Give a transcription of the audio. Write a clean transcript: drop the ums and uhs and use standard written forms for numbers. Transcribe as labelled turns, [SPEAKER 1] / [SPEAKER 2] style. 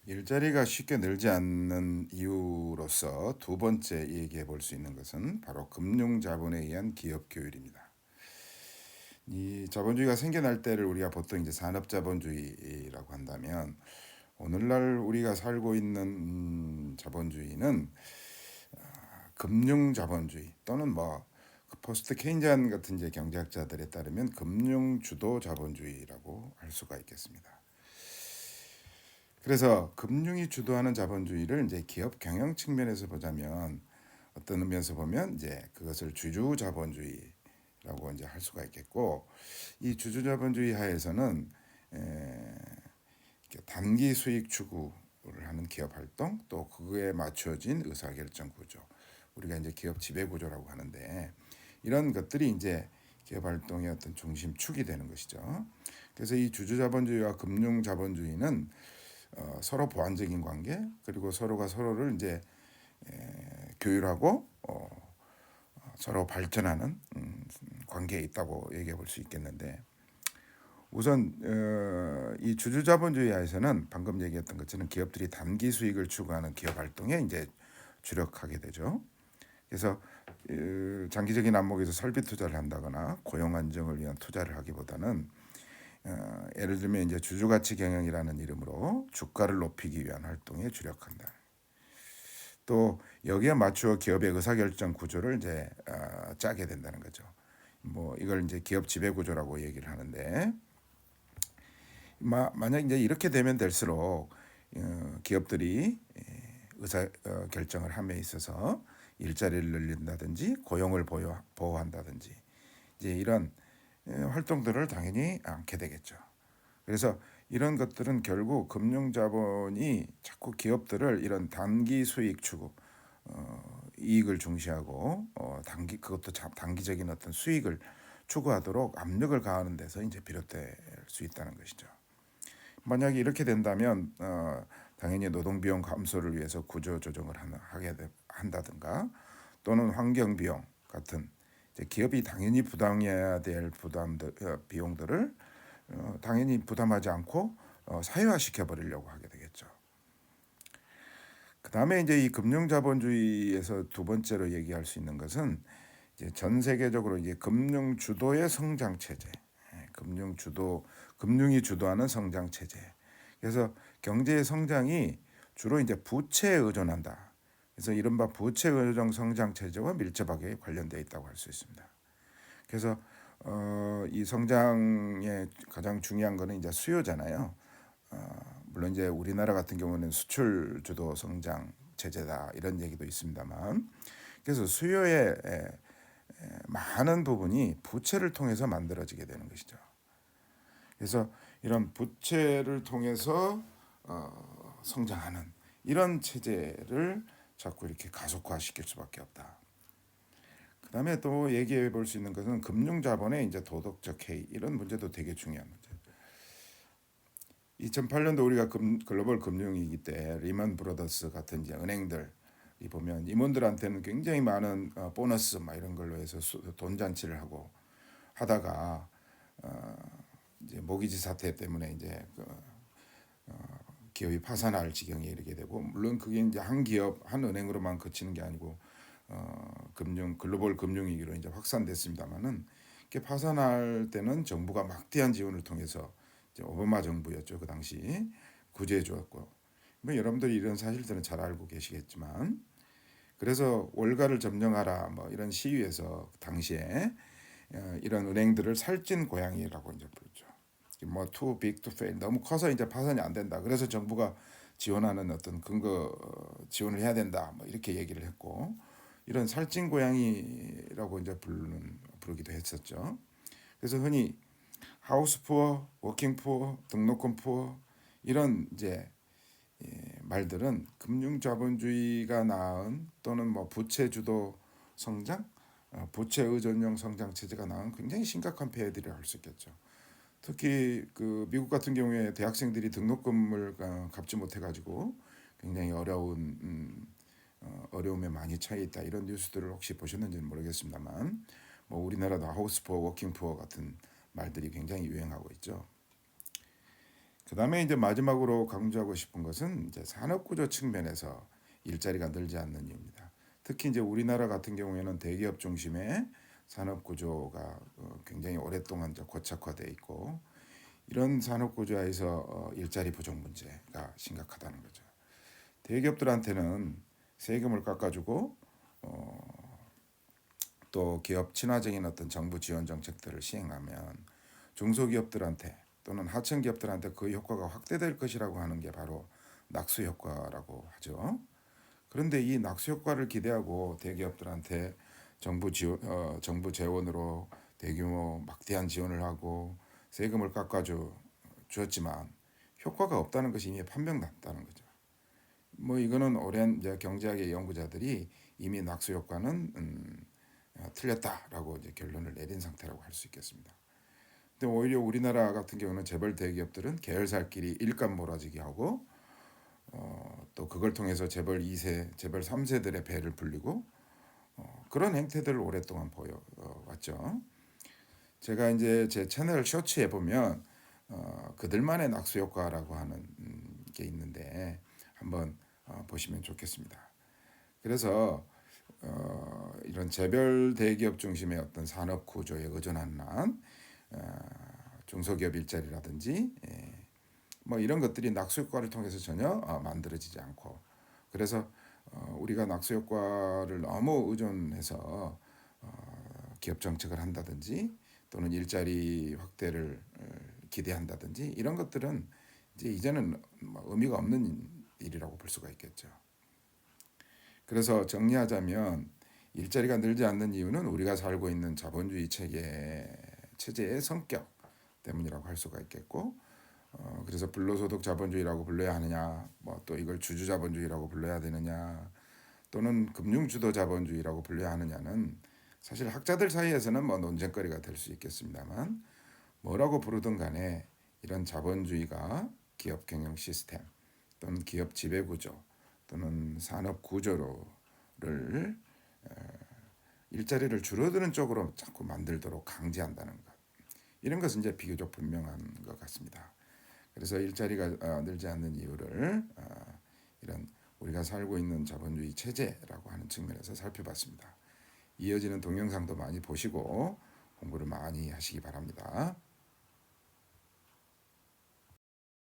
[SPEAKER 1] 일자리가 쉽게 늘지 않는 이유로서 두 번째 얘기해 볼 수 있는 것은 바로 금융자본에 의한 기업 교율입니다. 이 자본주의가 생겨날 때를 우리가 보통 이제 산업자본주의라고 한다면, 오늘날 우리가 살고 있는 자본주의는 금융자본주의 또는 포스트 케인지안 같은 이제 경제학자들에 따르면 금융주도 자본주의라고 할 수가 있겠습니다. 그래서 금융이 주도하는 자본주의를 이제 기업 경영 측면에서 보자면, 어떤 의미에서 보면 이제 그것을 주주 자본주의라고 이제 할 수가 있겠고, 이 주주 자본주의 하에서는 단기 수익 추구를 하는 기업 활동, 또 그거에 맞춰진 의사결정 구조, 우리가 이제 기업 지배 구조라고 하는데, 이런 것들이 이제 기업 활동의 어떤 중심축이 되는 것이죠. 그래서 이 주주 자본주의와 금융 자본주의는 서로 보완적인 관계, 그리고 서로가 서로를 이제 교율하고 서로 발전하는 관계에 있다고 얘기해 볼 수 있겠는데, 우선 이 주주자본주의하에서는 방금 얘기했던 것처럼 기업들이 단기 수익을 추구하는 기업 활동에 이제 주력하게 되죠. 그래서 장기적인 안목에서 설비 투자를 한다거나 고용 안정을 위한 투자를 하기보다는 예를 들면 이제 주주가치 경영이라는 이름으로 주가를 높이기 위한 활동에 주력한다. 또 여기에 맞추어 기업의 의사결정 구조를 이제 짜게 된다는 거죠. 이걸 이제 기업 지배 구조라고 얘기를 하는데, 만약 이제 이렇게 되면 될수록 기업들이 의사 결정을 함에 있어서 일자리를 늘린다든지 고용을 보호한다든지 이제 이런 활동들을 당연히 않게 되겠죠. 그래서 이런 것들은 결국 금융자본이 자꾸 기업들을 이런 단기 수익 추구, 이익을 중시하고 그것도 단기적인 어떤 수익을 추구하도록 압력을 가하는 데서 이제 비롯될 수 있다는 것이죠. 만약에 이렇게 된다면 당연히 노동 비용 감소를 위해서 구조 조정을 한다든가, 또는 환경 비용 같은 기업이 당연히 부담해야 될 비용들을 당연히 부담하지 않고 사회화 시켜버리려고 하게 되겠죠. 그 다음에 이제 이 금융자본주의에서 두 번째로 얘기할 수 있는 것은 이제 전 세계적으로 이제 금융 주도의 성장 체제, 금융이 주도하는 성장 체제. 그래서 경제의 성장이 주로 이제 부채에 의존한다. 그래서 이른바 부채 의존 성장 체제와 밀접하게 관련되어 있다고 할 수 있습니다. 그래서 이 성장의 가장 중요한 거는 이제 수요잖아요. 물론 이제 우리나라 같은 경우는 수출 주도 성장 체제다 이런 얘기도 있습니다만, 그래서 수요의 많은 부분이 부채를 통해서 만들어지게 되는 것이죠. 그래서 이런 부채를 통해서 성장하는 이런 체제를 자꾸 이렇게 가속화시킬 수밖에 없다. 그다음에 또 얘기해 볼 수 있는 것은 금융자본의 이제 도덕적 해이, 이런 문제도 되게 중요한 문제. 2008년도 우리가 글로벌 금융위기 때 리먼 브로더스 같은 이제 은행들 이 보면 임원들한테는 굉장히 많은 보너스 이런 걸로 해서 돈 잔치를 하고 하다가 이제 모기지 사태 때문에 이제 기업이 파산할 지경에 이르게 되고, 물론 그게 이제 한 기업 한 은행으로만 그치는 게 아니고 글로벌 금융위기로 이제 확산됐습니다만은, 파산할 때는 정부가 막대한 지원을 통해서 이제 오바마 정부였죠 그 당시 구제해 주었고, 여러분들이 이런 사실들은 잘 알고 계시겠지만, 그래서 월가를 점령하라 이런 시위에서 당시에 이런 은행들을 살찐 고양이라고 이제 부르죠. too big to fail, 너무 커서 이제 파산이 안 된다. 그래서 정부가 지원하는 어떤 근거 지원을 해야 된다. 이렇게 얘기를 했고, 이런 살찐 고양이라고 이제 부르기도 했었죠. 그래서 흔히 하우스 푸어, 워킹 푸어, 등록금 푸어 이런 이제 말들은 금융 자본주의가 낳은, 또는 부채 주도 성장, 부채 의존형 성장 체제가 낳은 굉장히 심각한 폐해들이라 할 수 있겠죠. 특히 그 미국 같은 경우에 대학생들이 등록금을 갚지 못해 가지고 굉장히 어려움에 많이 처해 있다, 이런 뉴스들을 혹시 보셨는지는 모르겠습니다만, 우리나라도 하우스푸어, 워킹푸어 같은 말들이 굉장히 유행하고 있죠. 그다음에 이제 마지막으로 강조하고 싶은 것은 이제 산업 구조 측면에서 일자리가 늘지 않는 이유입니다. 특히 이제 우리나라 같은 경우에는 대기업 중심의 산업 구조가 굉장히 오랫동안 이제 고착화돼 있고 이런 산업 구조에서 일자리 부족 문제가 심각하다는 거죠. 대기업들한테는 세금을 깎아주고 또 기업 친화적인 어떤 정부 지원 정책들을 시행하면 중소기업들한테 또는 하청 기업들한테 그 효과가 확대될 것이라고 하는 게 바로 낙수 효과라고 하죠. 그런데 이 낙수 효과를 기대하고 대기업들한테 정부 재원으로 대규모 막대한 지원을 하고 세금을 주었지만 효과가 없다는 것이 이미 판명났다는 거죠. 뭐 이거는 오랜 이제 경제학의 연구자들이 이미 낙수 효과는 틀렸다라고 이제 결론을 내린 상태라고 할 수 있겠습니다. 근데 오히려 우리나라 같은 경우는 재벌 대기업들은 계열사끼리 일감 몰아주기 하고 또 그걸 통해서 재벌 2세, 재벌 3세들의 배를 불리고 그런 행태들을 오랫동안 보여 왔죠. 제가 이제 제 채널 쇼츠에 보면 그들만의 낙수 효과라고 하는 게 있는데 한번 보시면 좋겠습니다. 그래서 이런 재벌 대기업 중심의 어떤 산업 구조에 의존하는 한 중소기업 일자리라든지 뭐 이런 것들이 낙수 효과를 통해서 전혀 만들어지지 않고 그래서 우리가 낙수 효과를 너무 의존해서 기업 정책을 한다든지 또는 일자리 확대를 기대한다든지 이런 것들은 이제 이제는 뭐 의미가 없는 일이라고 볼 수가 있겠죠. 그래서 정리하자면 일자리가 늘지 않는 이유는 우리가 살고 있는 자본주의 체제의 성격 때문이라고 할 수가 있겠고 그래서 불로소득 자본주의라고 불러야 하느냐 뭐 또 이걸 주주 자본주의라고 불러야 되느냐 또는 금융 주도 자본주의라고 불러야 하느냐는 사실 학자들 사이에서는 뭐 논쟁거리가 될 수 있겠습니다만 뭐라고 부르든 간에 이런 자본주의가 기업 경영 시스템 또는 기업 지배 구조 또는 산업 구조를 일자리를 줄어드는 쪽으로 자꾸 만들도록 강제한다는 것. 이런 것은 이제 비교적 분명한 것 같습니다. 그래서 일자리가 늘지 않는 이유를 이런 우리가 살고 있는 자본주의 체제라고 하는 측면에서 살펴봤습니다. 이어지는 동영상도 많이 보시고 공부를 많이 하시기 바랍니다.